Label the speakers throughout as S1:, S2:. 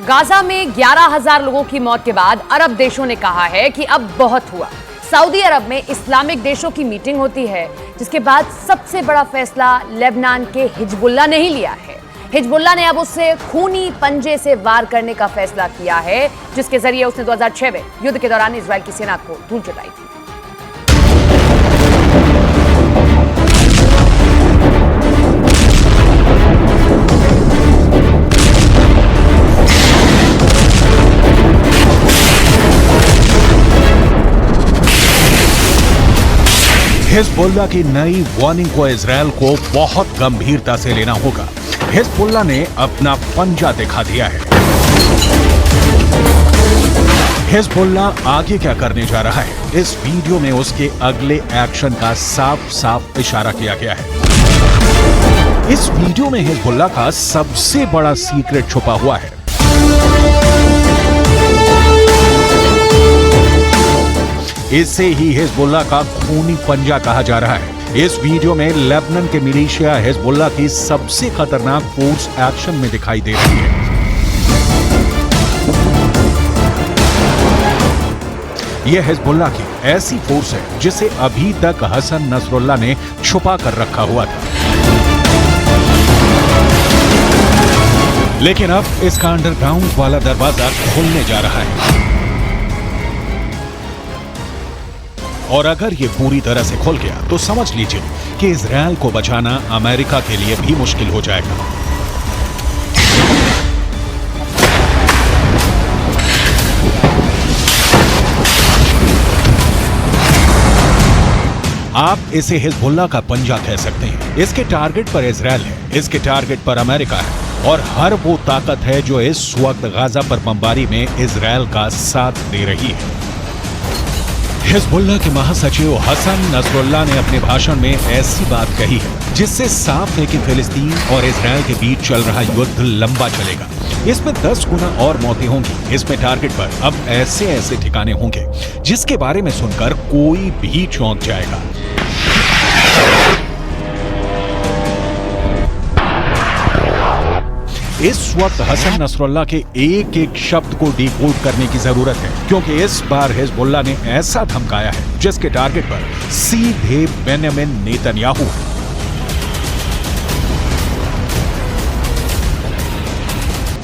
S1: Gaza में 11,000 लोगों की मौत के बाद अरब देशों ने कहा है कि अब बहुत हुआ। सऊदी अरब में इस्लामिक देशों की मीटिंग होती है, जिसके बाद सबसे बड़ा फैसला लेबनान के हिजबुल्लाह ने ही लिया है। हिजबुल्लाह ने अब उससे खूनी पंजे से वार करने का फैसला किया है, जिसके जरिए उसने 2006 में युद्ध के दौरान इजराइल की सेना को धूल चटाई थी।
S2: हिजबुल्लाह की नई वार्निंग को इजरायल को बहुत गंभीरता से लेना होगा। हिजबुल्लाह ने अपना पंजा दिखा दिया है। हिजबुल्लाह आगे क्या करने जा रहा है, इस वीडियो में उसके अगले एक्शन का साफ साफ इशारा किया गया है। इस वीडियो में हिजबुल्लाह का सबसे बड़ा सीक्रेट छुपा हुआ है। इसे ही हिजबुल्लाह का खूनी पंजा कहा जा रहा है। इस वीडियो में लेबनान के मिलिशिया हिजबुल्लाह की सबसे खतरनाक फोर्स एक्शन में दिखाई दे रही है। यह हिजबुल्लाह की ऐसी फोर्स है जिसे अभी तक हसन नसरुल्लाह ने छुपा कर रखा हुआ था, लेकिन अब इसका अंडरग्राउंड वाला दरवाजा खुलने जा रहा है। और अगर ये पूरी तरह से खुल गया तो समझ लीजिए कि इजरायल को बचाना अमेरिका के लिए भी मुश्किल हो जाएगा। आप इसे हिजबुल्लाह का पंजा कह सकते हैं। इसके टारगेट पर इजरायल है, इसके टारगेट पर अमेरिका है और हर वो ताकत है जो इस वक्त गाजा पर बमबारी में इजरायल का साथ दे रही है। हिजबुल्लाह के महासचिव हसन नसरुल्लाह ने अपने भाषण में ऐसी बात कही है जिससे साफ है कि फिलिस्तीन और इजरायल के बीच चल रहा युद्ध लंबा चलेगा। इसमें 10 गुना और मौतें होंगी। इसमें टारगेट पर अब ऐसे ऐसे ठिकाने होंगे जिसके बारे में सुनकर कोई भी चौंक जाएगा। इस वक्त हसन नसरुल्लाह के एक एक शब्द को डिकोड करने की जरूरत है, क्योंकि इस बार हिजबुल्लाह ने ऐसा धमकाया है जिसके टारगेट पर सीधे बेंयामिन नेतन्याहू है।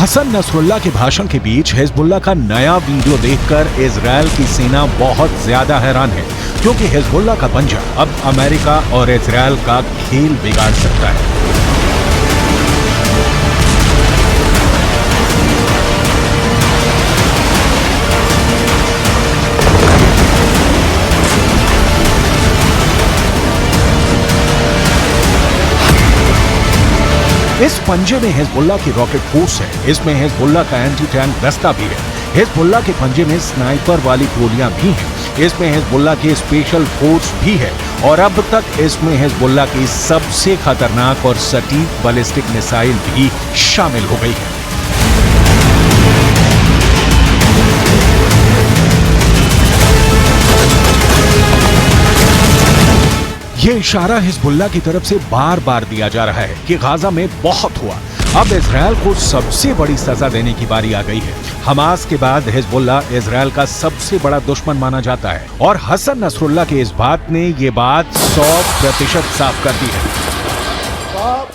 S2: हसन नसरुल्लाह के भाषण के बीच हिजबुल्लाह का नया वीडियो देखकर इजरायल की सेना बहुत ज्यादा हैरान है, क्योंकि हिजबुल्लाह का पंजा अब अमेरिका और इजरायल का खेल बिगाड़ सकता है। इस पंजे में हिजबुल्लाह की रॉकेट फोर्स है, इसमें हिजबुल्लाह का एंटी टैंक दस्ता भी है, हिजबुल्लाह के पंजे में स्नाइपर वाली गोलियां भी हैं, इसमें हिजबुल्लाह की स्पेशल फोर्स भी है और अब तक इसमें हिजबुल्लाह की सबसे खतरनाक और सटीक बैलिस्टिक मिसाइल भी शामिल हो गई है। ये इशारा हिजबुल्लाह की तरफ से बार बार दिया जा रहा है कि गाजा में बहुत हुआ, अब इजरायल को सबसे बड़ी सजा देने की बारी आ गई है। हमास के बाद हिजबुल्लाह इजरायल का सबसे बड़ा दुश्मन माना जाता है और हसन नसरुल्लाह के इस बात ने ये बात 100% साफ कर दी है।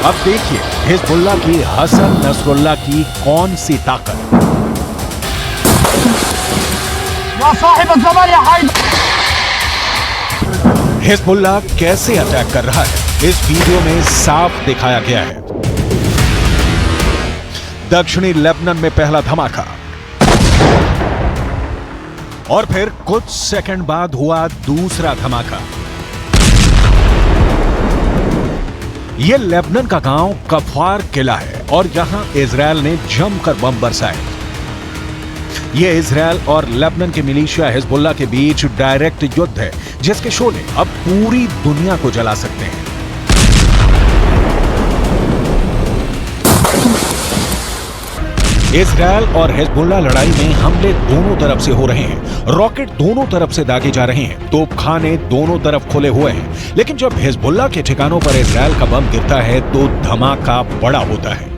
S2: अब देखिए हिजबुल्लाह की हसन नसरुल्लाह की कौन सी ताकत। हिजबुल्लाह कैसे अटैक कर रहा है इस वीडियो में साफ दिखाया गया है। दक्षिणी लेबनान में पहला धमाका और फिर कुछ सेकंड बाद हुआ दूसरा धमाका। यह लेबनान का गांव कफार किला है और यहां इजरायल ने जमकर बम बरसाए। यह इजरायल और लेबनान के मिलिशिया हिजबुल्लाह के बीच डायरेक्ट युद्ध है जिसके शोले अब पूरी दुनिया को जला सकते हैं। इजरायल और हिजबुल्लाह लड़ाई में हमले दोनों तरफ से हो रहे हैं, रॉकेट दोनों तरफ से दागे जा रहे हैं, तोपखाने दोनों तरफ खुले हुए हैं। लेकिन जब हिजबुल्लाह के ठिकानों पर इजरायल का बम गिरता है तो धमाका बड़ा होता है।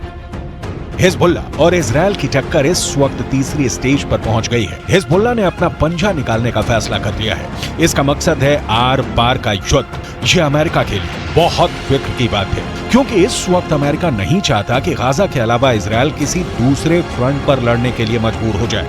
S2: हिजबुल्लाह और इजरायल की टक्कर इस वक्त तीसरी स्टेज पर पहुंच गई है। हिजबुल्लाह ने अपना पंजा निकालने का फैसला कर लिया है। इसका मकसद है आर पार का युद्ध। यह अमेरिका के लिए बहुत फिक्र की बात है क्योंकि इस वक्त अमेरिका नहीं चाहता कि गाजा के अलावा इजरायल किसी दूसरे फ्रंट पर लड़ने के लिए मजबूर हो जाए।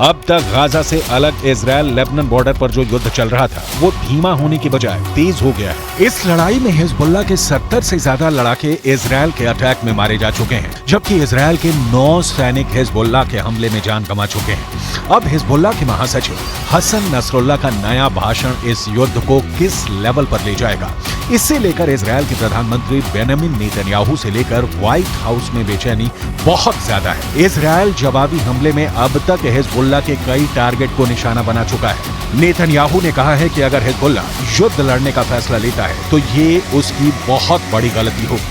S2: अब तक गाजा से अलग इजरायल लेबनान बॉर्डर पर जो युद्ध चल रहा था वो धीमा होने की बजाय तेज हो गया है। इस लड़ाई में हिजबुल्लाह के 70 से ज्यादा लड़ाके इजरायल के अटैक में मारे जा चुके हैं, जबकि इजरायल के 9 सैनिक हिजबुल्लाह के हमले में जान गंवा चुके हैं। अब हिजबुल्लाह के महासचिव हसन नसरुल्लाह का नया भाषण इस युद्ध को किस लेवल पर ले जाएगा, इससे लेकर इजरायल के प्रधानमंत्री बेंजामिन नेतन्याहू से लेकर व्हाइट हाउस में बेचैनी बहुत ज्यादा है। इजरायल जवाबी हमले में अब तक हिजबुल्लाह के कई टारगेट को निशाना बना चुका है। नेतन्याहू ने कहा है कि अगर हिजबुल्लाह युद्ध लड़ने का फैसला लेता है तो ये उसकी बहुत बड़ी गलती होगी।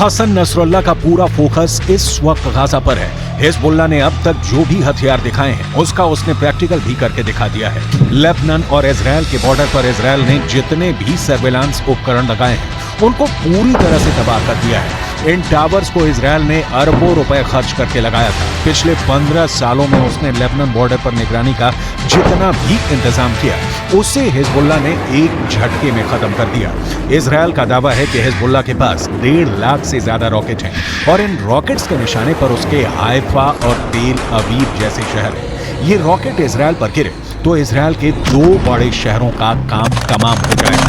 S2: हसन नसरुल्लाह का पूरा फोकस इस वक्त गाजा पर है। हिजबुल्लाह ने अब तक जो भी हथियार दिखाए हैं उसका उसने प्रैक्टिकल भी करके दिखा दिया है। लेबनान और इजरायल के बॉर्डर पर इजरायल ने जितने भी सर्वेलांस उपकरण लगाए हैं उनको पूरी तरह से तबाह कर दिया है। इन टावर्स को इजरायल ने अरबों रुपए खर्च करके लगाया था। पिछले 15 सालों में उसने लेबनान बॉर्डर पर निगरानी का जितना भी इंतजाम किया उसे हिजबुल्लाह ने एक झटके में खत्म कर दिया। इजरायल का दावा है कि हिजबुल्लाह के पास 1.5 लाख से ज्यादा रॉकेट हैं और इन रॉकेट्स के निशाने पर उसके हाइफा और तेल अवीव जैसे शहर हैं। ये रॉकेट इजरायल पर गिरे तो इजरायल के 2 बड़े शहरों का काम तमाम हो जाएगा।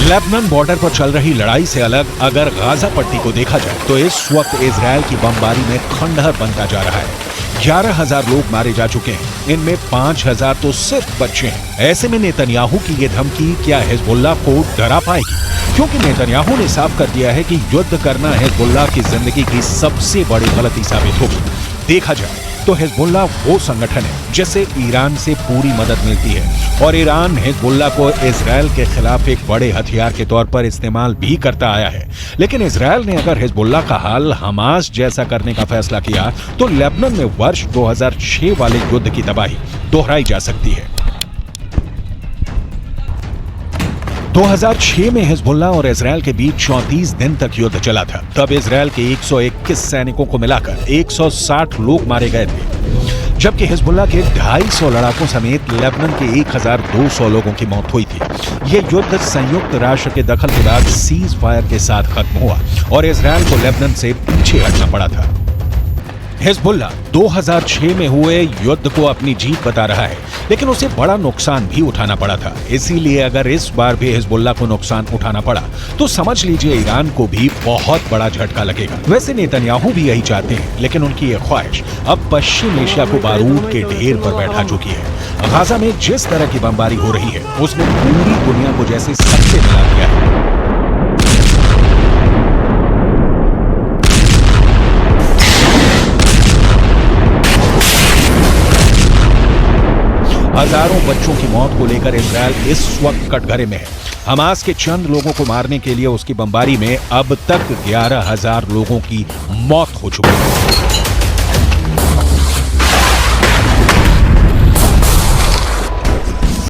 S2: लेबनान बॉर्डर पर चल रही लड़ाई से अलग अगर गाजा पट्टी को देखा जाए तो इस वक्त इजरायल की बमबारी में खंडहर बनता जा रहा है। 11,000 लोग मारे जा चुके हैं, इनमें 5,000 तो सिर्फ बच्चे हैं। ऐसे में नेतन्याहू की ये धमकी क्या हिजबुल्लाह को डरा पाएगी? क्योंकि नेतन्याहू ने साफ कर दिया है कि युद्ध करना हिजबुल्लाह की जिंदगी की सबसे बड़ी गलती साबित होगी। देखा जाए तो हिजबुल्लाह वो संगठन है जिससे ईरान से पूरी मदद मिलती है और ईरान हिजबुल्लाह को इजरायल के खिलाफ एक बड़े हथियार के तौर पर इस्तेमाल भी करता आया है। लेकिन इजरायल ने अगर हिजबुल्लाह का हाल हमास जैसा करने का फैसला किया तो लेबनान में वर्ष 2006 वाले युद्ध की तबाही दोहराई जा सकती है। 2006 में हिजबुल्लाह और इजरायल के बीच 34 दिन तक युद्ध चला था। तब इजरायल के 121 सैनिकों को मिलाकर 160 लोग मारे गए थे, जबकि हिजबुल्लाह के 250 लड़ाकों समेत लेबनान के 1200 लोगों की मौत हुई थी। यह युद्ध संयुक्त राष्ट्र के दखल के बाद सीज फायर के साथ खत्म हुआ और इजरायल को लेबनान से पीछे हटना पड़ा था। हिजबुल्लाह 2006 में हुए युद्ध को अपनी जीत बता रहा है, लेकिन उसे बड़ा नुकसान भी उठाना पड़ा था। इसीलिए अगर इस बार भी हिजबुल्लाह को नुकसान उठाना पड़ा तो समझ लीजिए ईरान को भी बहुत बड़ा झटका लगेगा। वैसे नेतन्याहू भी यही चाहते हैं, लेकिन उनकी यह ख्वाहिश अब पश्चिम एशिया को बारूद के ढेर पर बैठा चुकी है। गाजा में जिस तरह की बमबारी हो रही है उसने पूरी दुनिया को जैसे सबसे मिला दिया है। हजारों बच्चों की मौत को लेकर इजरायल इस वक्त कटघरे में है। हमास के चंद लोगों को मारने के लिए उसकी बमबारी में अब तक 11,000 लोगों की मौत हो चुकी है।